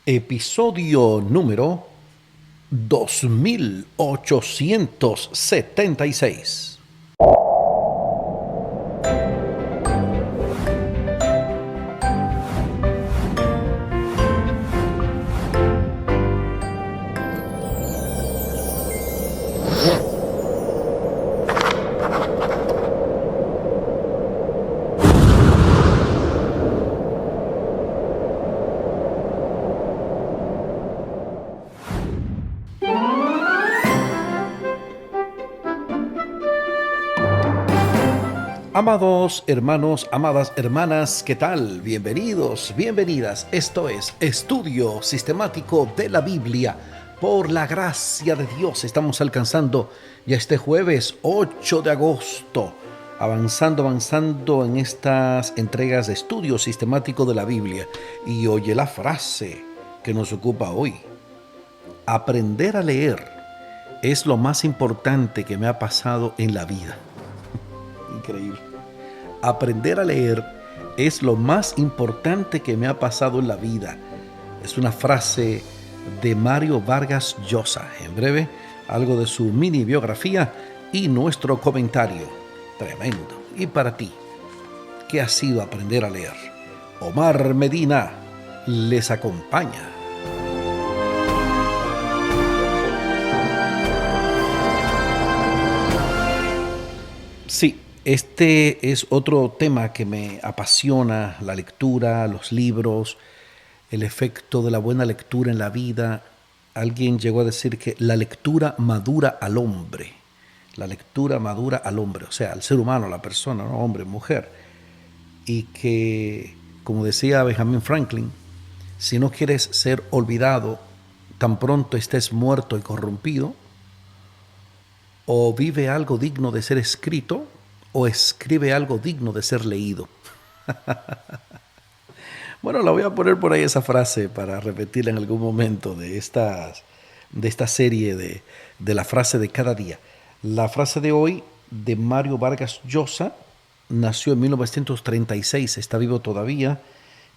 Episodio número 2876. Amados hermanos, amadas hermanas, ¿qué tal? Bienvenidos, bienvenidas. Esto es Estudio Sistemático de la Biblia. Por la gracia de Dios estamos alcanzando ya este jueves 8 de agosto. Avanzando en estas entregas de Estudio Sistemático de la Biblia. Y oye la frase que nos ocupa hoy. Aprender a leer es lo más importante que me ha pasado en la vida. Increíble. Aprender a leer es lo más importante que me ha pasado en la vida. Es una frase de Mario Vargas Llosa. En breve, algo de su mini biografía y nuestro comentario. Tremendo. Y para ti, ¿qué ha sido aprender a leer? Omar Medina les acompaña. Sí. Este es otro tema que me apasiona, la lectura, los libros, el efecto de la buena lectura en la vida. Alguien llegó a decir que la lectura madura al hombre. La lectura madura al hombre, o sea, al ser humano, a la persona, ¿no? Hombre, mujer. Y que, como decía Benjamin Franklin, si no quieres ser olvidado, tan pronto estés muerto y corrompido, o vive algo digno de ser escrito, o escribe algo digno de ser leído. Bueno, la voy a poner por ahí esa frase para repetirla en algún momento de esta serie de la frase de cada día. La frase de hoy de Mario Vargas Llosa nació en 1936, está vivo todavía,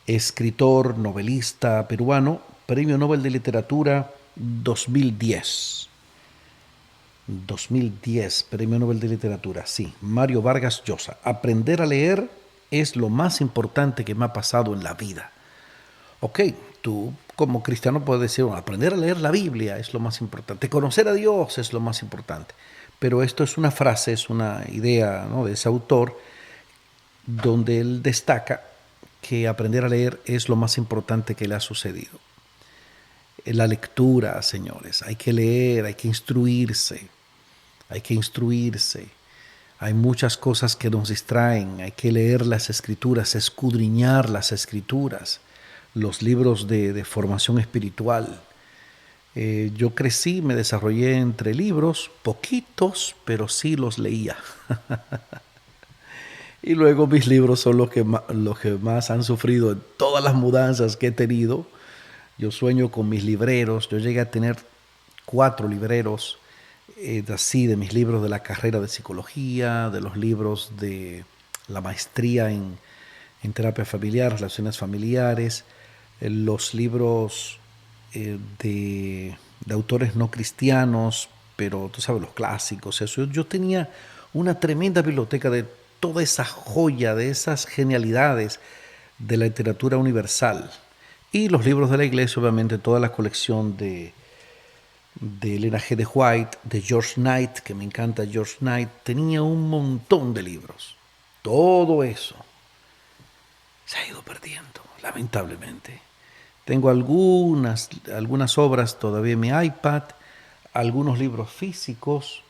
escritor, novelista peruano, Premio Nobel de Literatura 2010. 2010, Premio Nobel de Literatura, sí, Mario Vargas Llosa. Aprender a leer es lo más importante que me ha pasado en la vida. Ok, tú como cristiano puedes decir, bueno, aprender a leer la Biblia es lo más importante, conocer a Dios es lo más importante. Pero esto es una frase, es una idea, ¿no?, de ese autor, donde él destaca que aprender a leer es lo más importante que le ha sucedido. La lectura, señores, hay que leer, hay que instruirse. Hay que instruirse. Hay muchas cosas que nos distraen. Hay que leer las escrituras, escudriñar las escrituras, los libros de formación espiritual. Yo crecí, me desarrollé entre libros, poquitos, pero sí los leía. Y luego mis libros son los que más han sufrido en todas las mudanzas que he tenido. Yo sueño con mis libreros. Yo llegué a tener 4 libreros. Así de mis libros de la carrera de psicología, de los libros de la maestría en terapia familiar, relaciones familiares, los libros de autores no cristianos, pero tú sabes, los clásicos, eso. Yo tenía una tremenda biblioteca de toda esa joya, de esas genialidades de la literatura universal. Y los libros de la iglesia, obviamente, toda la colección de Elena G. de White, de George Knight, que me encanta George Knight. Tenía un montón de libros. Todo eso se ha ido perdiendo, lamentablemente. Tengo algunas obras todavía en mi iPad, algunos libros físicos.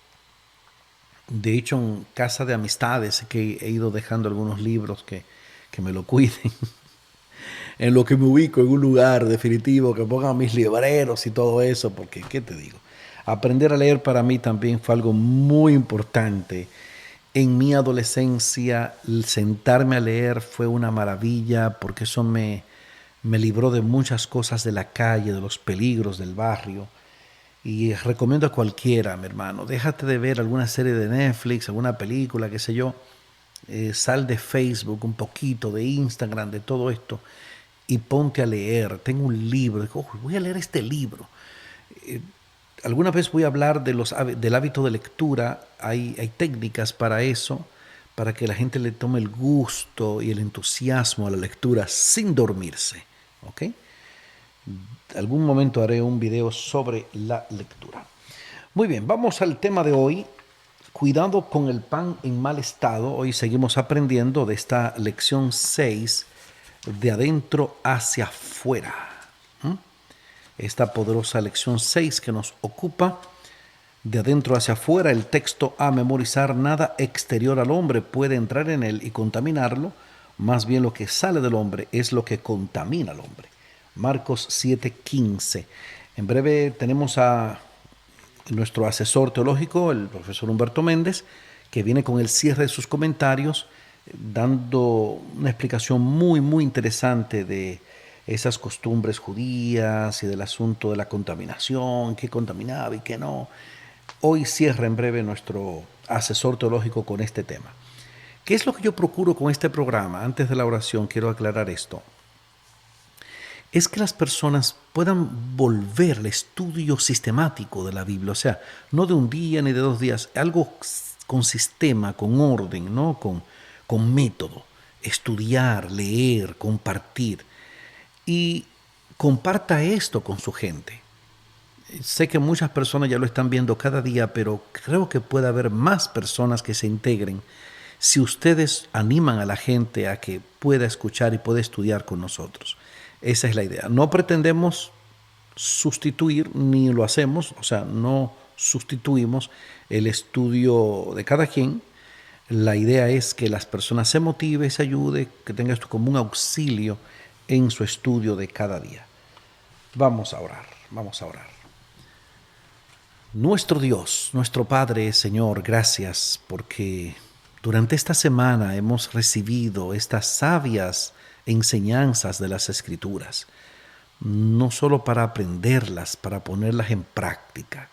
De hecho, en casa de amistades que he ido dejando algunos libros que me lo cuiden. En lo que me ubico en un lugar definitivo, que pongan mis libreros y todo eso, porque, ¿qué te digo? Aprender a leer para mí también fue algo muy importante. En mi adolescencia, el sentarme a leer fue una maravilla, porque eso me libró de muchas cosas de la calle, de los peligros del barrio. Y recomiendo a cualquiera, mi hermano, déjate de ver alguna serie de Netflix, alguna película, qué sé yo. Sal de Facebook un poquito, de Instagram, de todo esto, y ponte a leer. Tengo un libro, digo, "Oh, voy a leer este libro". Alguna vez voy a hablar del hábito de lectura. Hay técnicas para eso, para que la gente le tome el gusto y el entusiasmo a la lectura sin dormirse. ¿Ok? Algún momento haré un video sobre la lectura. Muy bien, vamos al tema de hoy. Cuidado con el pan en mal estado. Hoy seguimos aprendiendo de esta lección 6, de adentro hacia afuera. Esta poderosa lección 6 que nos ocupa, de adentro hacia afuera. El texto a memorizar: nada exterior al hombre puede entrar en él y contaminarlo, más bien lo que sale del hombre es lo que contamina al hombre. Marcos 7:15. En breve tenemos a nuestro asesor teológico, el profesor Humberto Méndez, que viene con el cierre de sus comentarios, dando una explicación muy, muy interesante de esas costumbres judías y del asunto de la contaminación, qué contaminaba y qué no. Hoy cierra en breve nuestro asesor teológico con este tema. ¿Qué es lo que yo procuro con este programa? Antes de la oración quiero aclarar esto. Es que las personas puedan volver al estudio sistemático de la Biblia, o sea, no de un día ni de 2 días, algo con sistema, con orden, ¿no? Con método, estudiar, leer, compartir. Y comparta esto con su gente. Sé que muchas personas ya lo están viendo cada día, pero creo que puede haber más personas que se integren si ustedes animan a la gente a que pueda escuchar y pueda estudiar con nosotros. Esa es la idea. No pretendemos sustituir, ni lo hacemos, o sea, no sustituimos el estudio de cada quien. La idea es que las personas se motiven, se ayuden, que tenga esto como un auxilio en su estudio de cada día. Vamos a orar, vamos a orar. Nuestro Dios, nuestro Padre, Señor, gracias porque durante esta semana hemos recibido estas sabias enseñanzas de las Escrituras, no solo para aprenderlas, para ponerlas en práctica.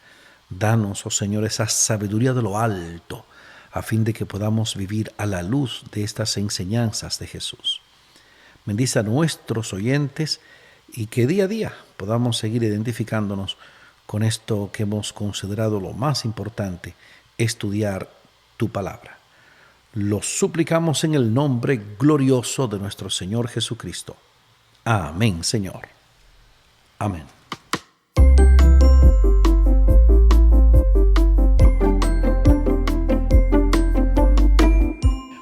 Danos, oh Señor, esa sabiduría de lo alto, a fin de que podamos vivir a la luz de estas enseñanzas de Jesús. Bendice a nuestros oyentes y que día a día podamos seguir identificándonos con esto que hemos considerado lo más importante: estudiar tu palabra. Lo suplicamos en el nombre glorioso de nuestro Señor Jesucristo. Amén, Señor. Amén.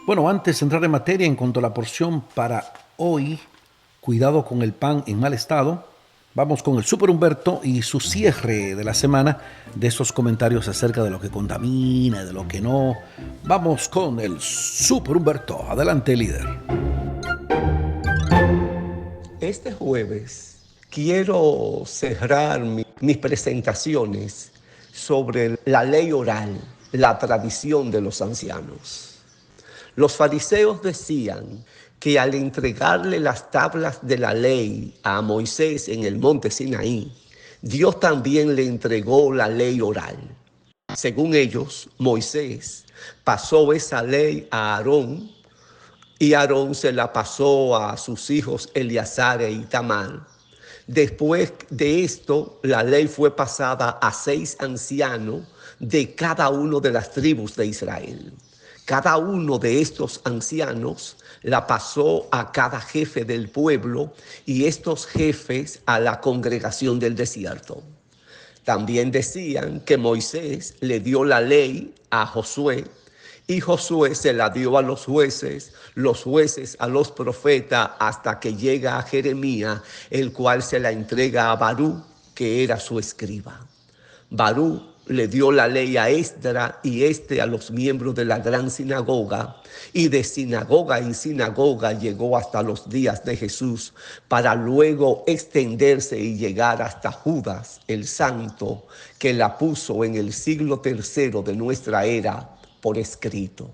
Bueno, antes de entrar en materia en cuanto a la porción para hoy, cuidado con el pan en mal estado, vamos con el Super Humberto y su cierre de la semana de esos comentarios acerca de lo que contamina y de lo que no. Vamos con el Super Humberto. Adelante, líder. Este jueves quiero cerrar mis presentaciones sobre la ley oral, la tradición de los ancianos. Los fariseos decían que al entregarle las tablas de la ley a Moisés en el monte Sinaí, Dios también le entregó la ley oral. Según ellos, Moisés pasó esa ley a Aarón y Aarón se la pasó a sus hijos Eleazar e Itamar. Después de esto, la ley fue pasada a 6 ancianos de cada una de las tribus de Israel. Cada uno de estos ancianos la pasó a cada jefe del pueblo y estos jefes a la congregación del desierto. También decían que Moisés le dio la ley a Josué y Josué se la dio a los jueces a los profetas, hasta que llega a Jeremías, el cual se la entrega a Barú, que era su escriba. Barú le dio la ley a Esdras y a los miembros de la gran sinagoga, y de sinagoga en sinagoga llegó hasta los días de Jesús, para luego extenderse y llegar hasta Judas el Santo, que la puso en el siglo III de nuestra era por escrito.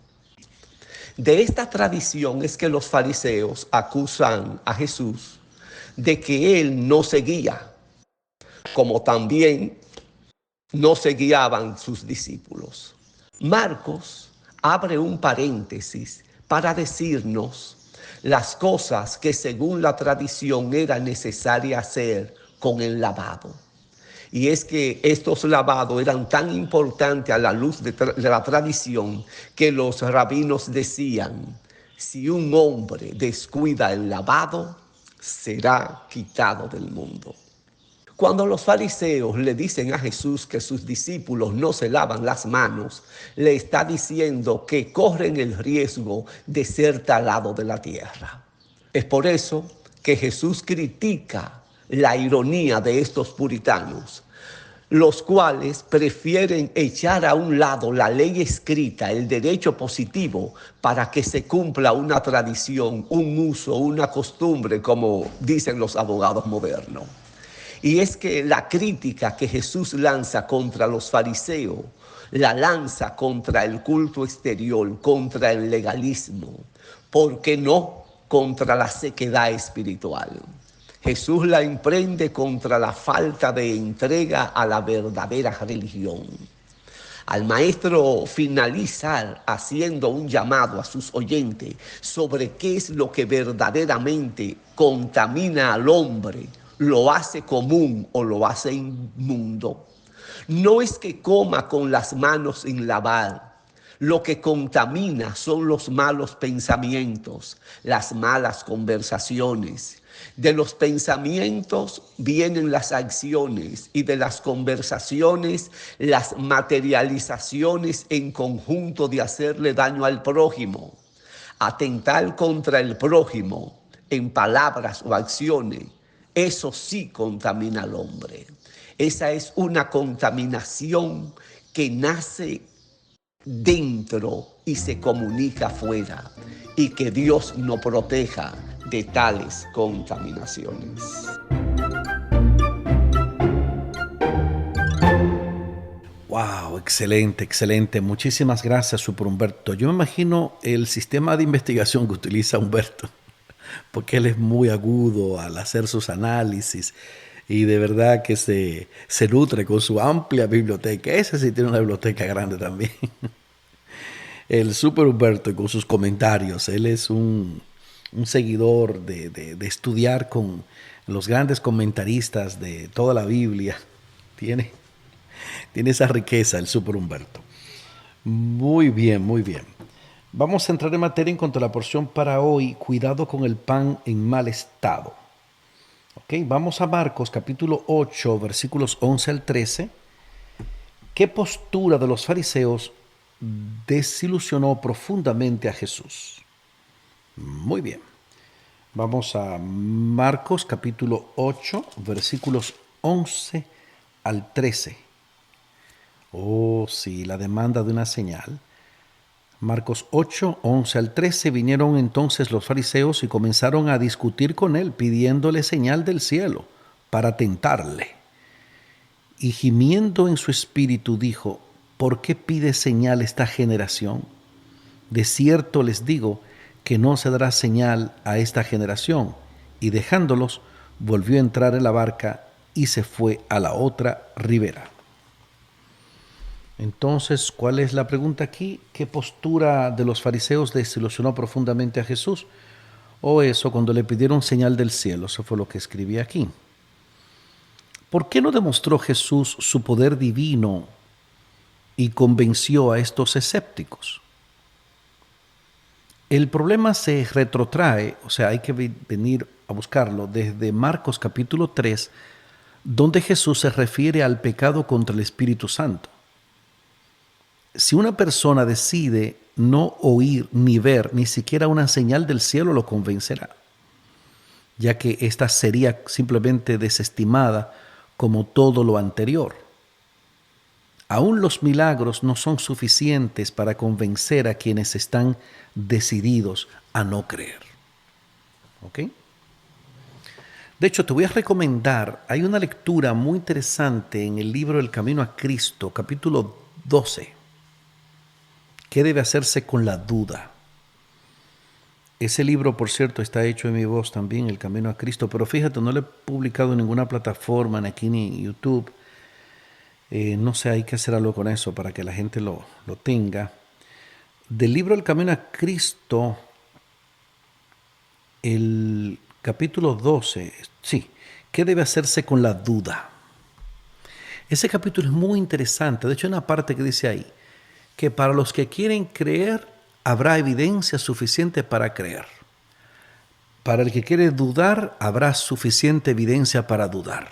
De esta tradición es que los fariseos acusan a Jesús de que él no seguía, como también no se guiaban sus discípulos. Marcos abre un paréntesis para decirnos las cosas que según la tradición era necesaria hacer con el lavado. Y es que estos lavados eran tan importantes a la luz de la tradición que los rabinos decían: si un hombre descuida el lavado, será quitado del mundo. Cuando los fariseos le dicen a Jesús que sus discípulos no se lavan las manos, le está diciendo que corren el riesgo de ser talados de la tierra. Es por eso que Jesús critica la ironía de estos puritanos, los cuales prefieren echar a un lado la ley escrita, el derecho positivo, para que se cumpla una tradición, un uso, una costumbre, como dicen los abogados modernos. Y es que la crítica que Jesús lanza contra los fariseos, la lanza contra el culto exterior, contra el legalismo, ¿por qué no contra la sequedad espiritual? Jesús la emprende contra la falta de entrega a la verdadera religión. Al maestro finalizar haciendo un llamado a sus oyentes sobre qué es lo que verdaderamente contamina al hombre, lo hace común o lo hace inmundo. No es que coma con las manos sin lavar. Lo que contamina son los malos pensamientos, las malas conversaciones. De los pensamientos vienen las acciones y de las conversaciones las materializaciones en conjunto de hacerle daño al prójimo. Atentar contra el prójimo en palabras o acciones, eso sí contamina al hombre. Esa es una contaminación que nace dentro y se comunica afuera, y que Dios nos proteja de tales contaminaciones. Wow, excelente, excelente. Muchísimas gracias, Super Humberto. Yo me imagino el sistema de investigación que utiliza Humberto, porque él es muy agudo al hacer sus análisis y de verdad que se nutre con su amplia biblioteca. Ese sí tiene una biblioteca grande también. El Super Humberto con sus comentarios. Él es un seguidor de estudiar con los grandes comentaristas de toda la Biblia. Tiene esa riqueza el Super Humberto. Muy bien, muy bien. Vamos a entrar en materia en cuanto a la porción para hoy. Cuidado con el pan en mal estado. Okay, vamos a Marcos capítulo 8, versículos 11 al 13. ¿Qué postura de los fariseos desilusionó profundamente a Jesús? Muy bien. Vamos a Marcos capítulo 8, versículos 11 al 13. Oh, sí, la demanda de una señal. Marcos 8, 11 al 13. Vinieron entonces los fariseos y comenzaron a discutir con él, pidiéndole señal del cielo para tentarle. Y gimiendo en su espíritu dijo: ¿por qué pide señal esta generación? De cierto les digo que no se dará señal a esta generación. Y dejándolos, volvió a entrar en la barca y se fue a la otra ribera. Entonces, ¿cuál es la pregunta aquí? ¿Qué postura de los fariseos desilusionó profundamente a Jesús? O eso, cuando le pidieron señal del cielo, eso fue lo que escribí aquí. ¿Por qué no demostró Jesús su poder divino y convenció a estos escépticos? El problema se retrotrae, o sea, hay que venir a buscarlo desde Marcos capítulo 3, donde Jesús se refiere al pecado contra el Espíritu Santo. Si una persona decide no oír ni ver ni siquiera una señal del cielo, lo convencerá, ya que ésta sería simplemente desestimada como todo lo anterior. Aún los milagros no son suficientes para convencer a quienes están decididos a no creer. ¿Ok? De hecho, te voy a recomendar, hay una lectura muy interesante en el libro El Camino a Cristo, capítulo 12. ¿Qué debe hacerse con la duda? Ese libro, por cierto, está hecho en mi voz también, El Camino a Cristo, pero fíjate, no lo he publicado en ninguna plataforma, ni aquí ni en YouTube. No sé, hay que hacer algo con eso para que la gente lo tenga. Del libro El Camino a Cristo, el capítulo 12, sí, ¿qué debe hacerse con la duda? Ese capítulo es muy interesante. De hecho, hay una parte que dice ahí que para los que quieren creer habrá evidencia suficiente para creer. Para el que quiere dudar habrá suficiente evidencia para dudar.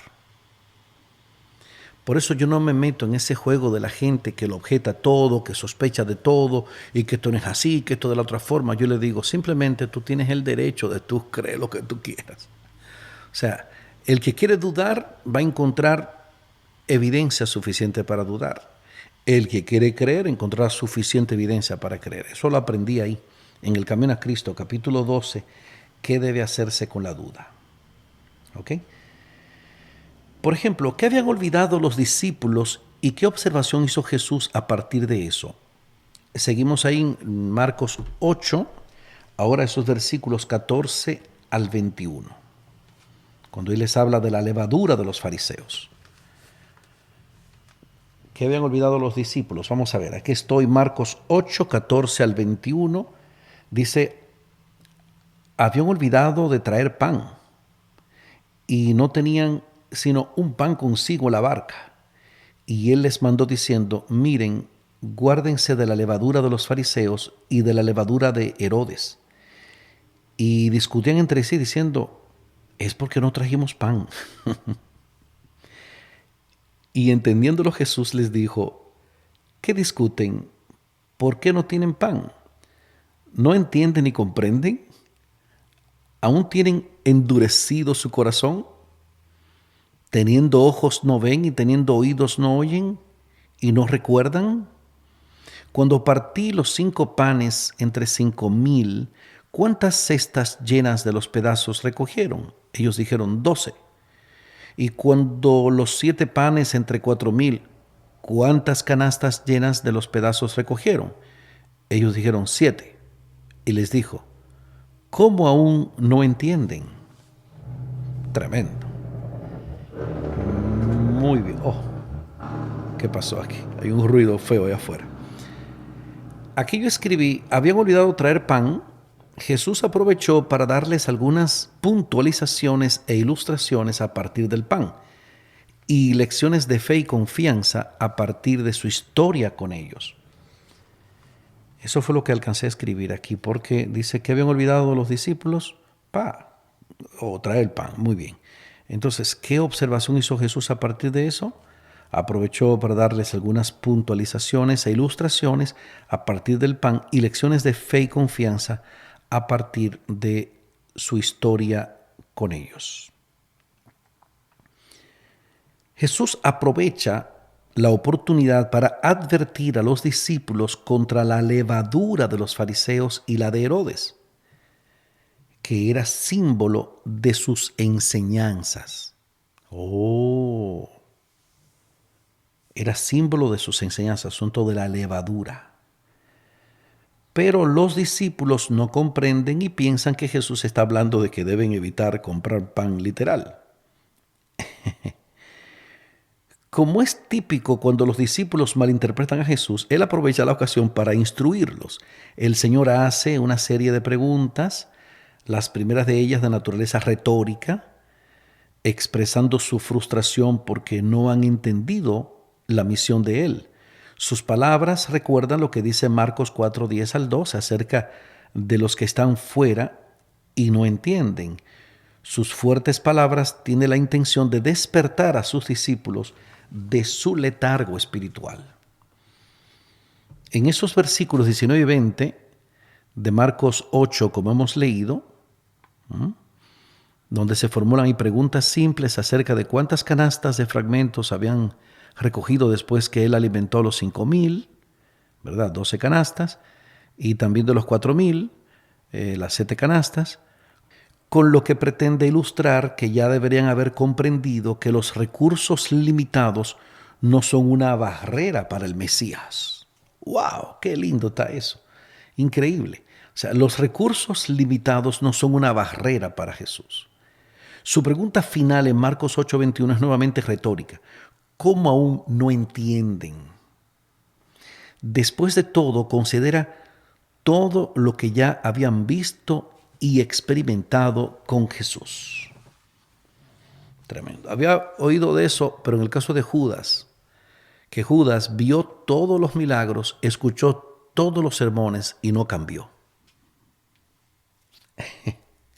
Por eso yo no me meto en ese juego de la gente que lo objeta todo, que sospecha de todo y que esto no es así, que esto de la otra forma. Yo le digo, simplemente tú tienes el derecho de tú creer lo que tú quieras. O sea, el que quiere dudar va a encontrar evidencia suficiente para dudar. El que quiere creer encontrará suficiente evidencia para creer. Eso lo aprendí ahí, en el Camino a Cristo, capítulo 12, qué debe hacerse con la duda. ¿Ok? Por ejemplo, ¿qué habían olvidado los discípulos y qué observación hizo Jesús a partir de eso? Seguimos ahí en Marcos 8, ahora esos versículos 14 al 21, cuando él les habla de la levadura de los fariseos. ¿Qué habían olvidado los discípulos? Vamos a ver, aquí estoy, Marcos 8, 14 al 21, dice, habían olvidado de traer pan y no tenían sino un pan consigo en la barca. Y él les mandó diciendo, miren, guárdense de la levadura de los fariseos y de la levadura de Herodes. Y discutían entre sí diciendo, es porque no trajimos pan. Y entendiéndolo Jesús les dijo, ¿qué discuten? ¿Por qué no tienen pan? ¿No entienden ni comprenden? ¿Aún tienen endurecido su corazón? ¿Teniendo ojos no ven y teniendo oídos no oyen y no recuerdan? Cuando partí los 5 panes entre 5,000, ¿cuántas cestas llenas de los pedazos recogieron? Ellos dijeron 12. Y cuando los 7 panes entre 4,000, ¿cuántas canastas llenas de los pedazos recogieron? Ellos dijeron 7. Y les dijo, ¿cómo aún no entienden? Tremendo. Muy bien. Oh, ¿qué pasó aquí? Hay un ruido feo allá afuera. Aquí yo escribí, habían olvidado traer pan. Jesús aprovechó para darles algunas puntualizaciones e ilustraciones a partir del pan y lecciones de fe y confianza a partir de su historia con ellos. Eso fue lo que alcancé a escribir aquí, porque dice que habían olvidado los discípulos, o traer el pan, muy bien. Entonces, ¿qué observación hizo Jesús a partir de eso? Aprovechó para darles algunas puntualizaciones e ilustraciones a partir del pan y lecciones de fe y confianza a partir de su historia con ellos. Jesús aprovecha la oportunidad para advertir a los discípulos contra la levadura de los fariseos y la de Herodes, que era símbolo de sus enseñanzas. Era símbolo de sus enseñanzas, asunto de la levadura. Pero los discípulos no comprenden y piensan que Jesús está hablando de que deben evitar comprar pan literal. Como es típico cuando los discípulos malinterpretan a Jesús, Él aprovecha la ocasión para instruirlos. El Señor hace una serie de preguntas, las primeras de ellas de naturaleza retórica, expresando su frustración porque no han entendido la misión de Él. Sus palabras recuerdan lo que dice Marcos 4, 10 al 12 acerca de los que están fuera y no entienden. Sus fuertes palabras tienen la intención de despertar a sus discípulos de su letargo espiritual. En esos versículos 19 y 20 de Marcos 8, como hemos leído, donde se formulan preguntas simples acerca de cuántas canastas de fragmentos habían recogido después que él alimentó a los 5,000, ¿verdad? 12 canastas, y también de los 4,000, las 7 canastas, con lo que pretende ilustrar que ya deberían haber comprendido que los recursos limitados no son una barrera para el Mesías. ¡Wow! ¡Qué lindo está eso! Increíble. O sea, los recursos limitados no son una barrera para Jesús. Su pregunta final en Marcos 8:21 es nuevamente retórica. ¿Cómo aún no entienden? Después de todo, considera todo lo que ya habían visto y experimentado con Jesús. Tremendo. Había oído de eso, pero en el caso de Judas, que Judas vio todos los milagros, escuchó todos los sermones y no cambió.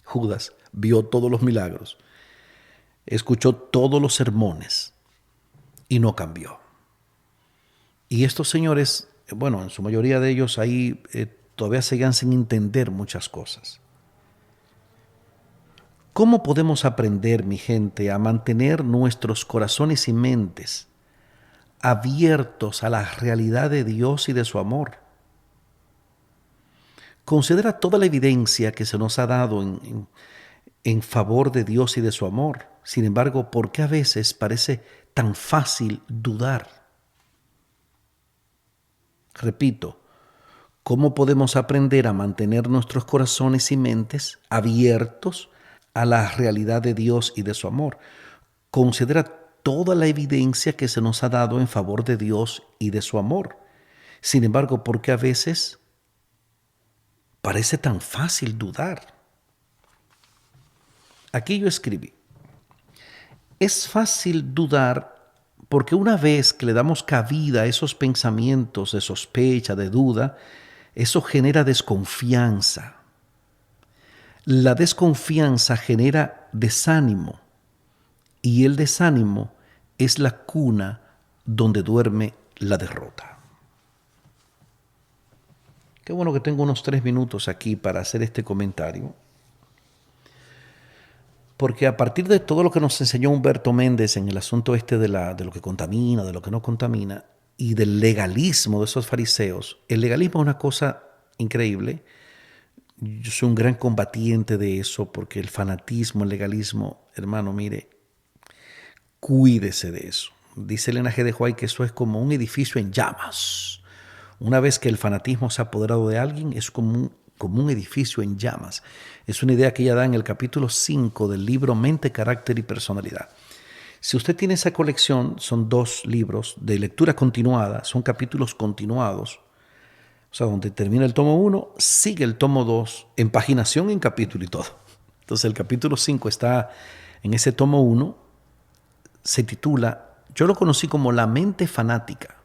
Judas vio todos los milagros, escuchó todos los sermones y no cambió. Y estos señores, bueno, en su mayoría de ellos ahí todavía seguían sin entender muchas cosas. ¿Cómo podemos aprender, mi gente, a mantener nuestros corazones y mentes abiertos a la realidad de Dios y de su amor? Considera toda la evidencia que se nos ha dado en favor de Dios y de su amor. Sin embargo, ¿por qué a veces parece tan fácil dudar? Repito, ¿cómo podemos aprender a mantener nuestros corazones y mentes abiertos a la realidad de Dios y de su amor? Considera toda la evidencia que se nos ha dado en favor de Dios y de su amor. Sin embargo, ¿por qué a veces parece tan fácil dudar? Aquí yo escribí: es fácil dudar porque una vez que le damos cabida a esos pensamientos de sospecha, de duda, eso genera desconfianza. La desconfianza genera desánimo y el desánimo es la cuna donde duerme la derrota. Qué bueno que tengo unos 3 minutos aquí para hacer este comentario, porque a partir de todo lo que nos enseñó Humberto Méndez en el asunto este de lo que contamina, de lo que no contamina, y del legalismo de esos fariseos, el legalismo es una cosa increíble. Yo soy un gran combatiente de eso, porque el fanatismo, el legalismo, hermano, mire, cuídese de eso. Dice Elena G. de White que eso es como un edificio en llamas. Una vez que el fanatismo se ha apoderado de alguien, es como un edificio en llamas. Es una idea que ella da en el capítulo 5 del libro Mente, Carácter y Personalidad. Si usted tiene esa colección, son 2 libros de lectura continuada, son capítulos continuados. O sea, donde termina el tomo 1, sigue el tomo 2, en paginación, en capítulo y todo. Entonces el capítulo 5 está en ese tomo 1, se titula, yo lo conocí como La mente fanática,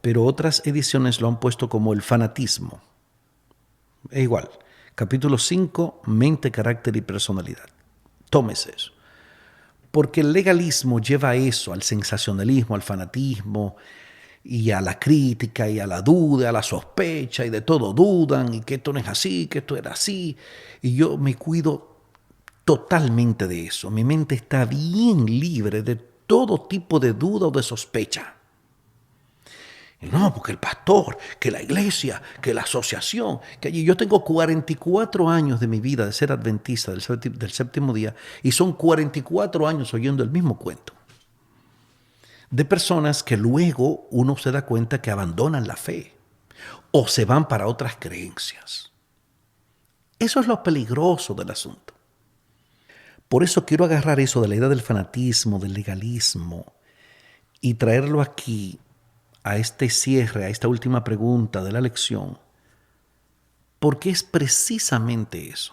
pero otras ediciones lo han puesto como El fanatismo. Es igual, capítulo 5, Mente, Carácter y Personalidad. Tómese eso. Porque el legalismo lleva a eso, al sensacionalismo, al fanatismo, y a la crítica, y a la duda, a la sospecha, y de todo dudan, y que esto no es así, que esto era así. Y yo me cuido totalmente de eso. Mi mente está bien libre de todo tipo de duda o de sospecha. Y no, porque el pastor, que la iglesia, que la asociación, que allí yo tengo 44 años de mi vida de ser adventista del séptimo día, y son 44 años oyendo el mismo cuento de personas que luego uno se da cuenta que abandonan la fe o se van para otras creencias. Eso es lo peligroso del asunto. Por eso quiero agarrar eso de la idea del fanatismo, del legalismo, y traerlo aquí a este cierre, a esta última pregunta de la lección, porque es precisamente eso.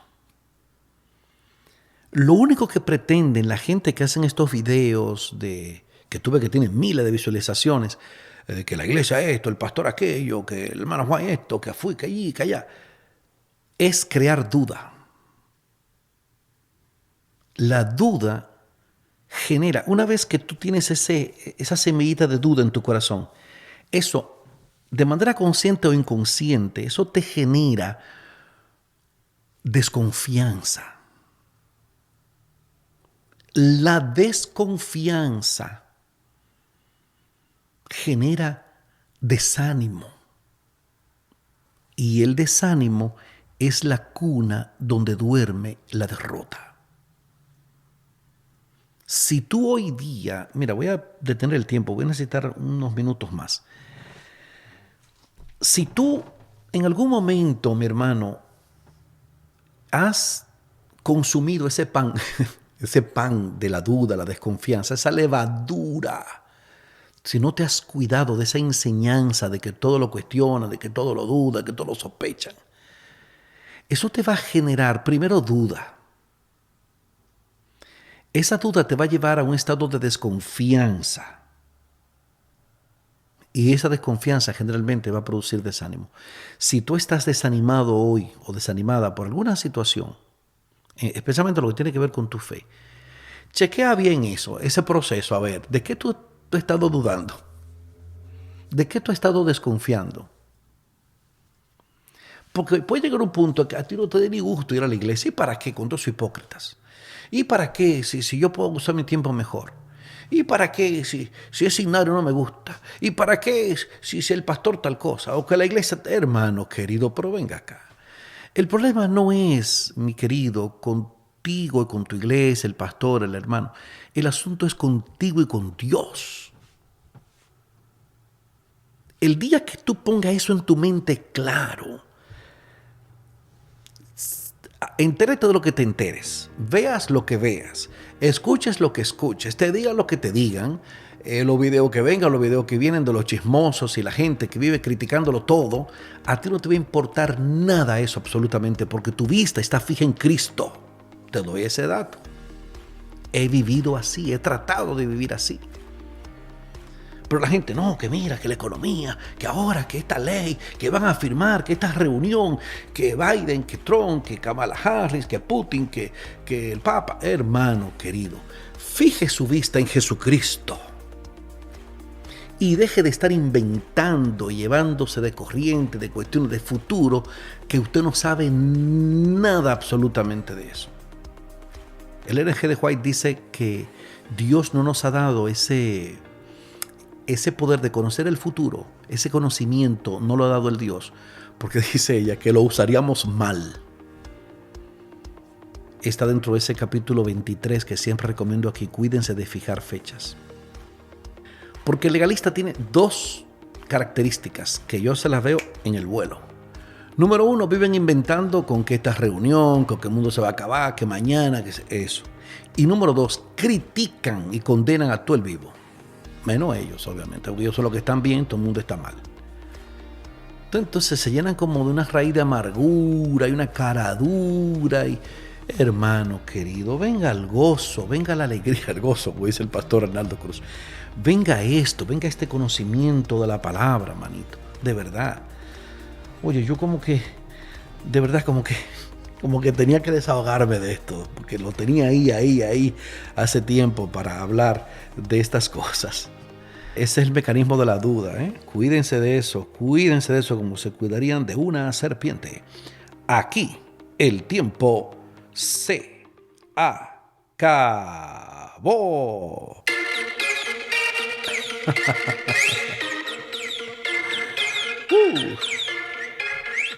Lo único que pretenden la gente que hacen estos videos que tuve que tienen miles de visualizaciones, que la iglesia esto, el pastor aquello, que el hermano Juan esto, que fui, que allí, que allá, es crear duda. La duda genera, una vez que tú tienes esa semillita de duda en tu corazón, eso, de manera consciente o inconsciente, eso te genera desconfianza. La desconfianza genera desánimo. Y el desánimo es la cuna donde duerme la derrota. Si tú hoy día, mira, voy a detener el tiempo, voy a necesitar unos minutos más. Si tú en algún momento, mi hermano, has consumido ese pan, ese pan de la duda, la desconfianza, esa levadura, si no te has cuidado de esa enseñanza de que todo lo cuestiona, de que todo lo duda, que todo lo sospechan, Eso te va a generar primero duda. Esa duda te va a llevar a un estado de desconfianza. Y esa desconfianza generalmente va a producir desánimo. Si tú estás desanimado hoy o desanimada por alguna situación, especialmente lo que tiene que ver con tu fe, chequea bien eso, ese proceso, a ver, ¿de qué tú has estado dudando? ¿De qué tú has estado desconfiando? Porque puede llegar un punto que a ti no te dé ni gusto ir a la iglesia. ¿Y para qué? Con todos hipócritas. ¿Y para qué si yo puedo usar mi tiempo mejor? ¿Y para qué si ese himnario no me gusta? ¿Y para qué si el pastor tal cosa? O que la iglesia, hermano querido, pero venga acá. El problema no es, mi querido, contigo y con tu iglesia, el pastor, el hermano. El asunto es contigo y con Dios. El día que tú pongas eso en tu mente claro, entérate de lo que te enteres, veas lo que veas, escuches lo que escuches, te digan lo que te digan, los videos que vengan, los videos que vienen de los chismosos y la gente que vive criticándolo todo, a ti no te va a importar nada eso absolutamente, porque tu vista está fija en Cristo. Te doy ese dato. He vivido así, he tratado de vivir así. Pero la gente, no, que mira, que la economía, que ahora, que esta ley, que van a firmar, que esta reunión, que Biden, que Trump, que Kamala Harris, que Putin, que el Papa. Hermano querido, fije su vista en Jesucristo. Y deje de estar inventando y llevándose de corriente, de cuestiones de futuro, que usted no sabe nada absolutamente de eso. El R.G. de White dice que Dios no nos ha dado ese poder de conocer el futuro, ese conocimiento no lo ha dado el Dios, porque dice ella que lo usaríamos mal. Está dentro de ese capítulo 23 que siempre recomiendo aquí, cuídense de fijar fechas. Porque el legalista tiene dos características que yo se las veo en el vuelo. Número uno, viven inventando con que esta reunión, con que el mundo se va a acabar, que mañana, que eso. Y número dos, critican y condenan a todo el vivo. Menos ellos, obviamente. Ellos son los que están bien, todo el mundo está mal. Entonces se llenan como de una raíz de amargura y una cara dura. Y, hermano querido, venga el gozo, venga la alegría, el gozo, como dice el pastor Arnaldo Cruz. Venga esto, venga este conocimiento de la palabra, manito. De verdad. Oye, yo como que, de verdad, como que tenía que desahogarme de esto, porque lo tenía ahí, hace tiempo para hablar de estas cosas. Ese es el mecanismo de la duda, ¿eh? Cuídense de eso como se cuidarían de una serpiente. Aquí el tiempo se acabó.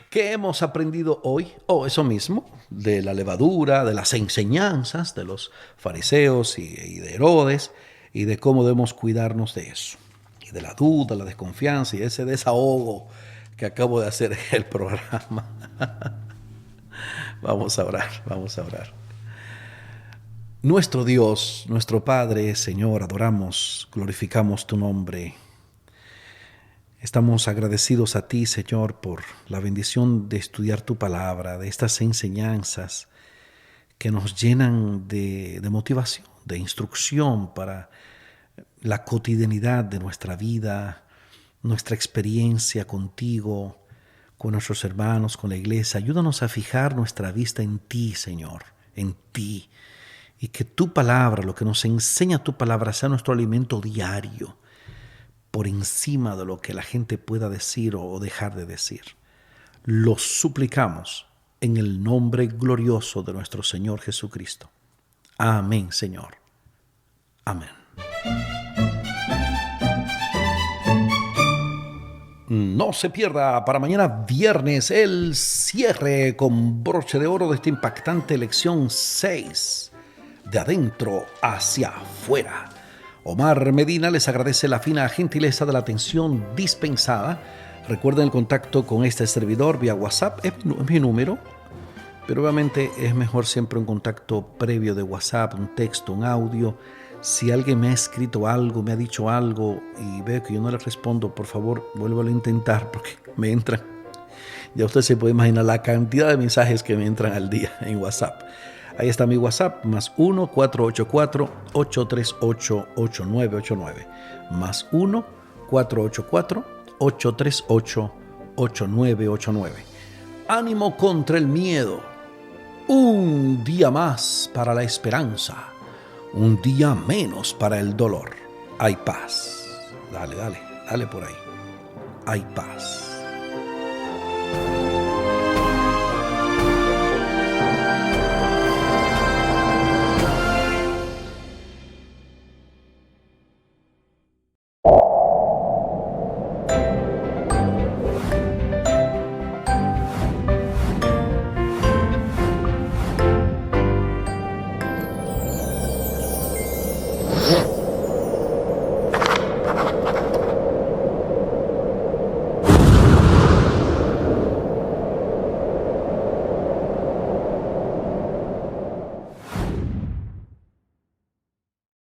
¿Qué hemos aprendido hoy? Eso mismo, de la levadura, de las enseñanzas de los fariseos y de Herodes, y de cómo debemos cuidarnos de eso, y de la duda, la desconfianza y ese desahogo que acabo de hacer en el programa. Vamos a orar. Nuestro Dios, nuestro Padre, Señor, adoramos, glorificamos tu nombre. Estamos agradecidos a ti, Señor, por la bendición de estudiar tu palabra, de estas enseñanzas que nos llenan de motivación, de instrucción para la cotidianidad de nuestra vida, nuestra experiencia contigo, con nuestros hermanos, con la iglesia. Ayúdanos a fijar nuestra vista en ti, Señor, en ti. Y que tu palabra, lo que nos enseña tu palabra, sea nuestro alimento diario, por encima de lo que la gente pueda decir o dejar de decir. Lo suplicamos en el nombre glorioso de nuestro Señor Jesucristo. Amén, Señor. Amén. No se pierda para mañana viernes el cierre con broche de oro de esta impactante lección 6, de adentro hacia afuera. Omar Medina les agradece la fina gentileza de la atención dispensada. Recuerden el contacto con este servidor vía WhatsApp, es mi número, pero obviamente es mejor siempre un contacto previo de WhatsApp, un texto, un audio. Si alguien me ha escrito algo, me ha dicho algo y veo que yo no le respondo, por favor, vuélvalo a intentar porque me entran Ya usted se puede imaginar la cantidad de mensajes que me entran al día en WhatsApp. Ahí está mi WhatsApp, más 1-484-838-8989. Más 1-484-838-8989. Ánimo contra el miedo. Un día más para la esperanza. Un día menos para el dolor. Hay paz. Dale por ahí. Hay paz.